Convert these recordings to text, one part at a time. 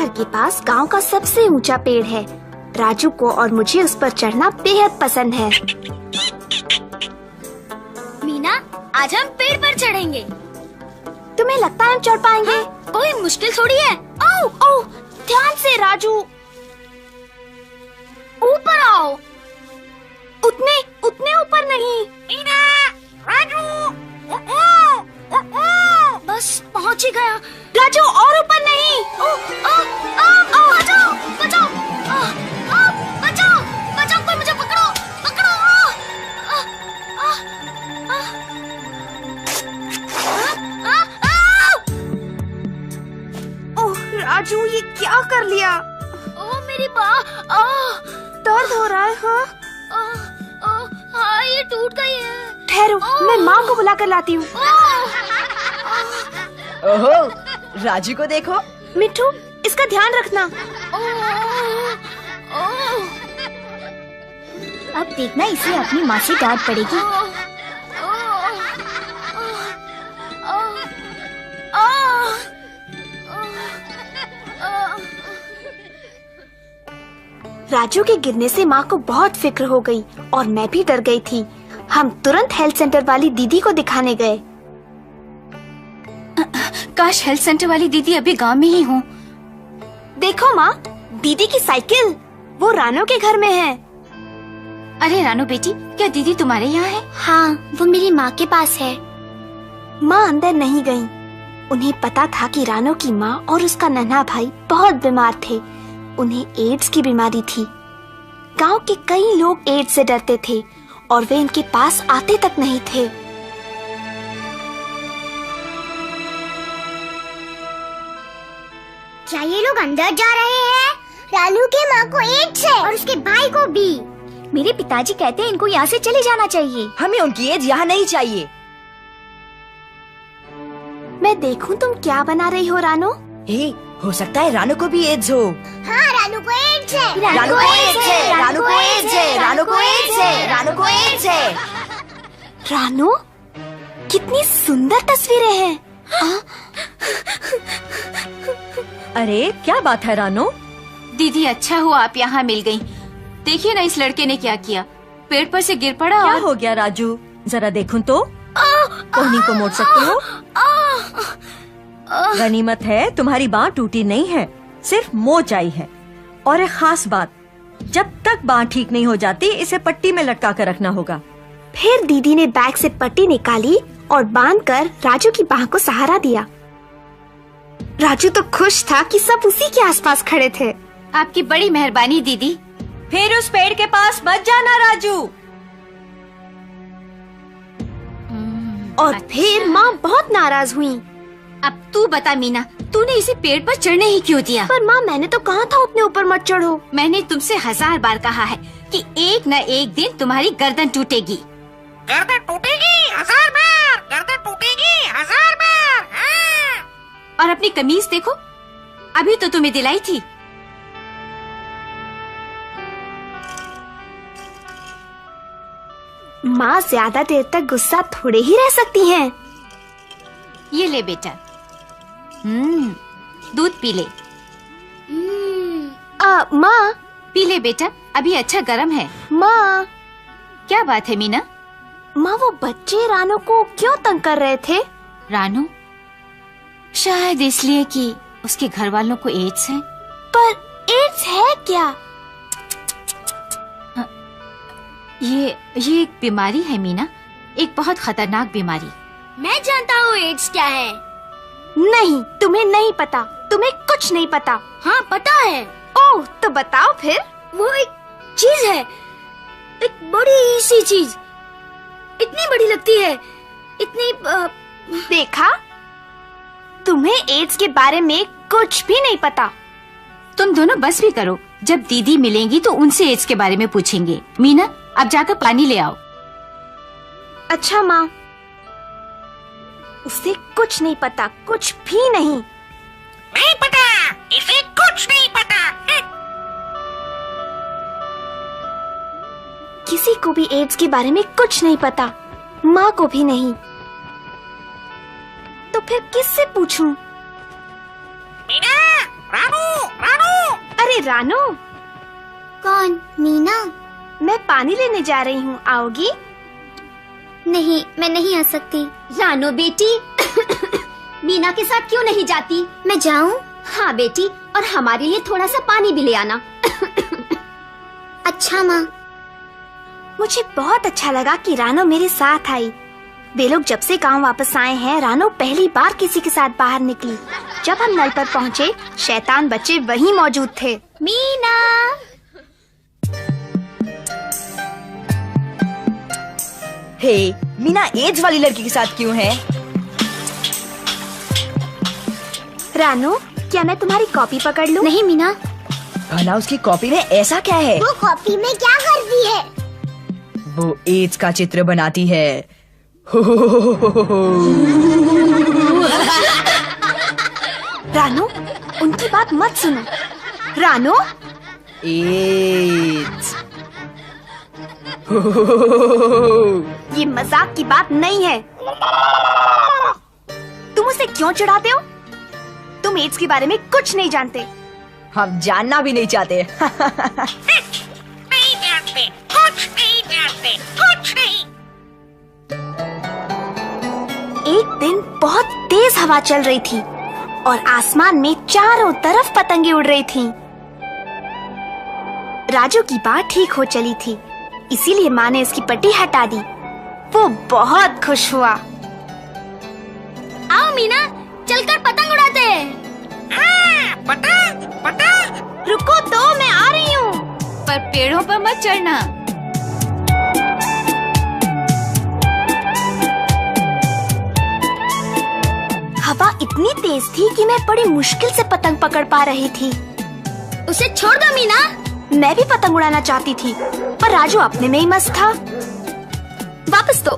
घर के पास गांव का सबसे ऊंचा पेड़ है। राजू को और मुझे उस पर चढ़ना बेहद पसंद है। मीना, आज हम पेड़ पर चढ़ेंगे। तुम्हें लगता है हम चढ़ पाएंगे? हाँ, कोई मुश्किल थोड़ी है। ओह ओह, ध्यान से राजू, ऊपर आओ। उतने ऊपर नहीं। मीना, राजू, बस पहुंच ही गया। राजू और ऊपर नहीं। बचाओ, बचाओ, बचाओ, बचाओ, कोई मुझे पकड़ो, पकड़ो। ओह राजू, ये क्या कर लिया? ओह मेरी बाह, दर्द हो रहा है? हाँ हाँ, ये टूट गई है। ठहरो, मैं माँ को बुला कर लाती हूँ। ओहो, राजू को देखो। मिट्ठू, इसका ध्यान रखना। अब देखना, इसे अपनी माँ से डांट पड़ेगी। राजू के गिरने से माँ को बहुत फिक्र हो गई और मैं भी डर गई थी। हम तुरंत हेल्थ सेंटर वाली दीदी को दिखाने गए। काश हेल्थ सेंटर वाली दीदी अभी गांव में ही हो। देखो माँ, दीदी की साइकिल, वो रानो के घर में है। अरे रानो बेटी, क्या दीदी तुम्हारे यहाँ है? हाँ, वो मेरी माँ के पास है। माँ अंदर नहीं गईं। उन्हें पता था कि रानो की माँ और उसका नन्हा भाई बहुत बीमार थे। उन्हें एड्स की बीमारी थी। गांव के कई लोग एड्स से डरते थे और वे इनके पास आते तक नहीं थे। क्या ये लोग अंदर जा रहे हैं? रानू के माँ को एड्स है और उसके भाई को भी। मेरे पिताजी कहते हैं इनको यहाँ से चले जाना चाहिए। हमें उनकी एज यहाँ नहीं चाहिए। मैं देखूं तुम क्या बना रही हो रानो? हो सकता है रानू को भी एड्स हो। हाँ, रानू को एड्स है। रानू को एड्स है, रानू को एड्स है, रानू को एड्स है, रानू को एड्स है। रानो, कितनी सुंदर तस्वीरें हैं। अरे क्या बात है रानो? दीदी, अच्छा हुआ आप यहाँ मिल गयी। देखिए ना इस लड़के ने क्या किया, पेड़ पर से गिर पड़ा। क्या हो गया राजू? जरा देखूं तो। कोहनी को मोड़ सकती हो? गनीमत है तुम्हारी बाँह टूटी नहीं है, सिर्फ मोच आई है। और एक खास बात, जब तक बाँह ठीक नहीं हो जाती इसे पट्टी में लटका कर रखना होगा। फिर दीदी ने बैग से पट्टी निकाली और बांधकर राजू की बाह को सहारा दिया। राजू तो खुश था कि सब उसी के आसपास खड़े थे। आपकी बड़ी मेहरबानी दीदी। फिर उस पेड़ के पास मत जाना राजू। और फिर माँ बहुत नाराज हुई। अब तू बता मीना, तूने इसे पेड़ पर चढ़ने ही क्यों दिया? पर माँ, मैंने तो कहा था अपने ऊपर मत चढ़ो। मैंने तुमसे 1000 बार कहा है कि एक न एक दिन तुम्हारी गर्दन टूटेगी। गर्दन टूटेगी 1000 बार, गर्दन टूटेगी 1000 बार। हाँ। और अपनी कमीज देखो, अभी तो तुम्हें दिलाई थी। माँ ज्यादा देर तक गुस्सा थोड़े ही रह सकती हैं। ये ले बेटा, दूध पी ले। माँ, पी ले बेटा, अभी अच्छा गर्म है। माँ, क्या बात है मीना? माँ, वो बच्चे रानो को क्यों तंग कर रहे थे? रानू, शायद इसलिए कि उसके घर वालों को एड्स है। पर एड्स है क्या? ये एक बीमारी है मीना, एक बहुत खतरनाक बीमारी। मैं जानता हूँ एड्स क्या है। नहीं, तुम्हें नहीं पता, तुम्हें कुछ नहीं पता। हाँ पता है। ओह, तो बताओ फिर। वो एक चीज है, एक बड़ी सी चीज, इतनी बड़ी लगती है, इतनी देखा, तुम्हें एड्स के बारे में कुछ भी नहीं पता। तुम दोनों बस भी करो, जब दीदी मिलेंगी तो उनसे एड्स के बारे में पूछेंगे। मीना, अब जाकर पानी ले आओ। अच्छा माँ, उसे कुछ नहीं पता, कुछ भी नहीं। नहीं पता, इसे कुछ नहीं पता। किसी को भी एड्स के बारे में कुछ नहीं पता, माँ को भी नहीं। तो फिर किससे पूछूं? मीना, रानू रानू। अरे रानू, कौन? मीना? मैं पानी लेने जा रही हूँ, आओगी? नहीं, मैं नहीं आ सकती। रानो बेटी, मीना के साथ क्यों नहीं जाती? मैं जाऊँ? हाँ बेटी, और हमारे लिए थोड़ा सा पानी भी ले आना। अच्छा माँ। मुझे बहुत अच्छा लगा कि रानो मेरे साथ आई। वे लोग जब से गांव वापस आए हैं, रानो पहली बार किसी के साथ बाहर निकली। जब हम नल पर पहुँचे, शैतान बच्चे वहीं मौजूद थे। मीना। हे, मीना एड्स वाली लड़की के साथ क्यों है? रानो, क्या मैं तुम्हारी कॉपी पकड़ लूं? नहीं मीना। भला उसकी कॉपी में ऐसा क्या है? वो कॉपी में क्या कर दी है? वो एड्स का चित्र बनाती है। रानो, उनकी बात मत सुनो। रानो, एड्स। ये मजाक की बात नहीं है। तुम उसे क्यों चिढ़ाते हो? तुम एड्स के बारे में कुछ नहीं जानते। हम जानना भी नहीं चाहते। नहीं जानते, कुछ नहीं जानते, कुछ नहीं। एक दिन बहुत तेज हवा चल रही थी और आसमान में चारों तरफ पतंगे उड़ रही थीं। राजू की बात ठीक हो चली थी, इसीलिए माँ ने इसकी पट्टी हटा दी। वो बहुत खुश हुआ। आओ मीना, चलकर पतंग उड़ाते हैं। हाँ, पतंग पतंग। रुको तो, मैं आ रही हूँ। पर पेड़ों पर मत चढ़ना। हवा इतनी तेज थी कि मैं बड़ी मुश्किल से पतंग पकड़ पा रही थी। उसे छोड़ दो मीना। मैं भी पतंग उड़ाना चाहती थी, पर राजू अपने में ही मस्त था। वापस दो,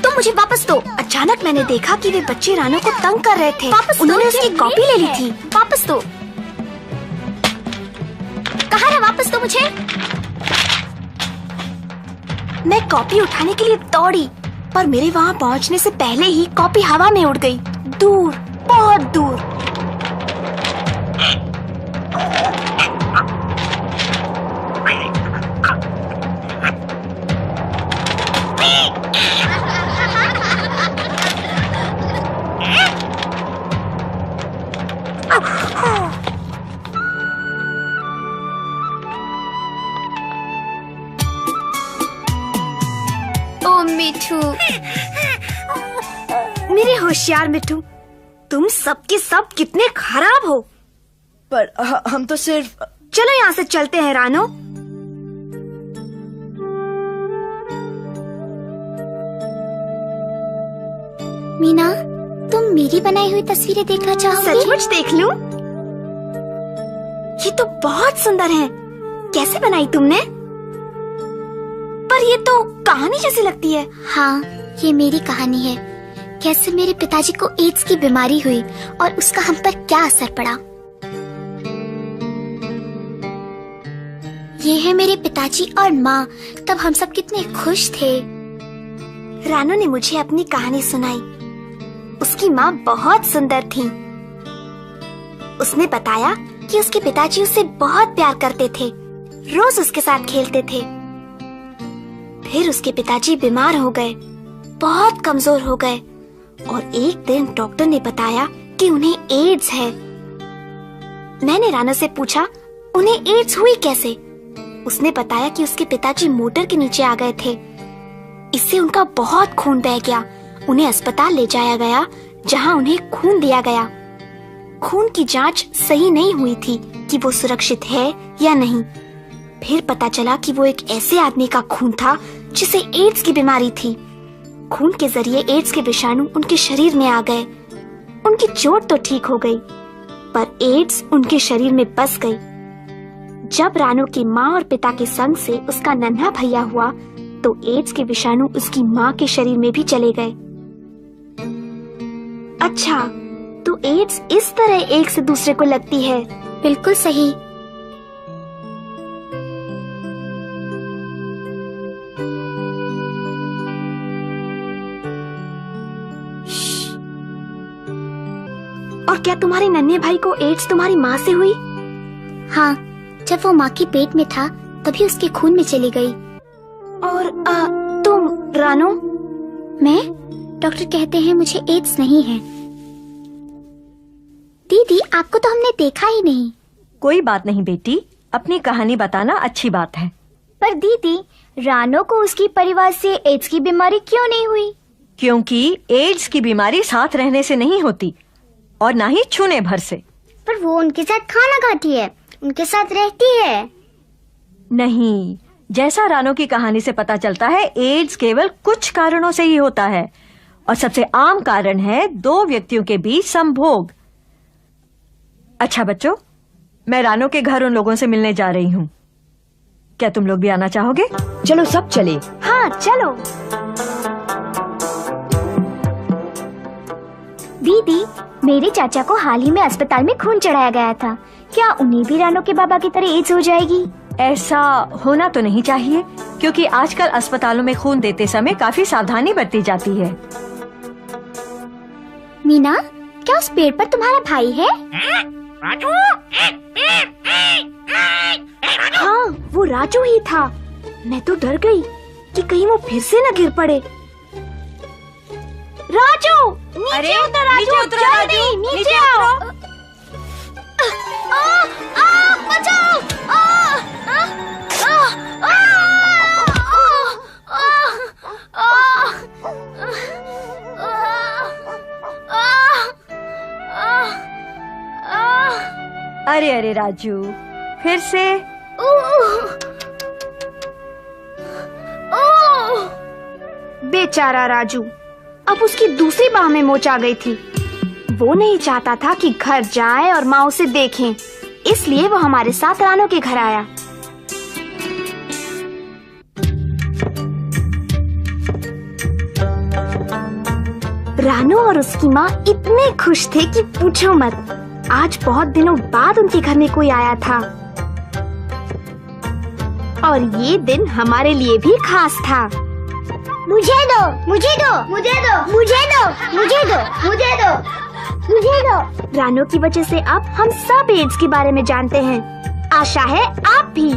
तुम मुझे वापस दो। अचानक मैंने देखा कि वे बच्चे रानो को तंग कर रहे थे। वापस दो, उन्होंने ये उसकी कॉपी ले ली थी। वापस दो। कहाँ है? वापस दो मुझे। मैं कॉपी उठाने के लिए दौड़ी, पर मेरे वहाँ पहुँचने से पहले ही कॉपी हवा में उड़ गई, दूर, बहुत दूर। ओ मिठू, मेरे होशियार मिठू, तुम सबके सब कितने खराब हो। पर हम तो सिर्फ। चलो यहाँ से चलते हैं रानो। मीना, तुम मेरी बनाई हुई तस्वीरें देखना चाहोगी? सचमुच देख लूं? ये तो बहुत सुंदर है। कैसे बनाई तुमने? पर ये तो कहानी जैसी लगती है। हाँ, ये मेरी कहानी है। कैसे मेरे पिताजी को एड्स की बीमारी हुई और उसका हम पर क्या असर पड़ा। ये है मेरे पिताजी और माँ। तब हम सब कितने खुश थे। रानो ने मुझे अपनी कहानी सुनाई। उसकी माँ बहुत सुंदर थी। उसने बताया कि उसके पिताजी उसे बहुत प्यार करते थे, रोज उसके साथ खेलते थे। फिर उसके पिताजी बीमार हो गए, बहुत कमजोर हो गए और एक दिन डॉक्टर ने बताया कि उन्हें एड्स है। मैंने रानो से पूछा उन्हें एड्स हुई कैसे। उसने बताया कि उसके पिताजी मोटर के नीचे आ गए थे। इससे उनका बहुत खून बह गया। उन्हें अस्पताल ले जाया गया, जहां उन्हें खून दिया गया। खून की जांच सही नहीं हुई थी कि वो सुरक्षित है या नहीं। फिर पता चला कि वो एक ऐसे आदमी का खून था जिसे एड्स की बीमारी थी। खून के जरिए एड्स के विषाणु उनके शरीर में आ गए। उनकी चोट तो ठीक हो गई, पर एड्स उनके शरीर में बस गई। जब रानो की माँ और पिता के संग से उसका नन्हा भैया हुआ, तो एड्स के विषाणु उसकी माँ के शरीर में भी चले गए। अच्छा, तो एड्स इस तरह एक से दूसरे को लगती है। बिल्कुल सही। और और क्या तुम्हारे नन्हे भाई को एड्स तुम्हारी माँ से हुई? हाँ, जब वो माँ के पेट में था तभी उसके खून में चली गई। और तुम रानो? मैं? डॉक्टर कहते हैं मुझे एड्स नहीं है। दीदी, आपको तो हमने देखा ही नहीं। कोई बात नहीं बेटी, अपनी कहानी बताना अच्छी बात है। पर दीदी, रानो को उसकी परिवार से एड्स की बीमारी क्यों नहीं हुई? क्योंकि एड्स की बीमारी साथ रहने से नहीं होती और ना ही छूने भर से। पर वो उनके साथ खाना खाती है, उनके साथ रहती है। नहीं, जैसा रानो की कहानी से पता चलता है, एड्स केवल कुछ कारणों से ही होता है और सबसे आम कारण है 2 व्यक्तियों के बीच संभोग। अच्छा बच्चों, मैं रानो के घर उन लोगों से मिलने जा रही हूँ। क्या तुम लोग भी आना चाहोगे? चलो सब चले। हाँ चलो। दीदी, मेरे चाचा को हाल ही में अस्पताल में खून चढ़ाया गया था। क्या उन्हें भी रानो के बाबा की तरह एड्स हो जाएगी? ऐसा होना तो नहीं चाहिए, क्योंकि आजकल अस्पतालों में खून देते समय काफी सावधानी बरती जाती है। मीना, क्या उस पेड़ पर तुम्हारा भाई है? राजू, हाँ, वो राजू ही था। मैं तो डर गई कि कहीं वो फिर से न गिर पड़े। राजू, नीचे उतर राजू, जल्दी नीचे आओ। बचाओ! अरे अरे राजू, फिर से? बेचारा राजू, अब उसकी दूसरी बाह में मोच आ गई थी। वो नहीं चाहता था कि घर जाए और माँ उसे देखें, इसलिए वो हमारे साथ रानो के घर आया। रानो और उसकी माँ इतने खुश थे कि पूछो मत। आज बहुत दिनों बाद उनके घर में कोई आया था और ये दिन हमारे लिए भी खास था। मुझे दो, मुझे दो, मुझे दो, मुझे दो, मुझे दो, मुझे दो, मुझे दो। रानो की वजह से अब हम सब एड्स के बारे में जानते हैं। आशा है आप भी।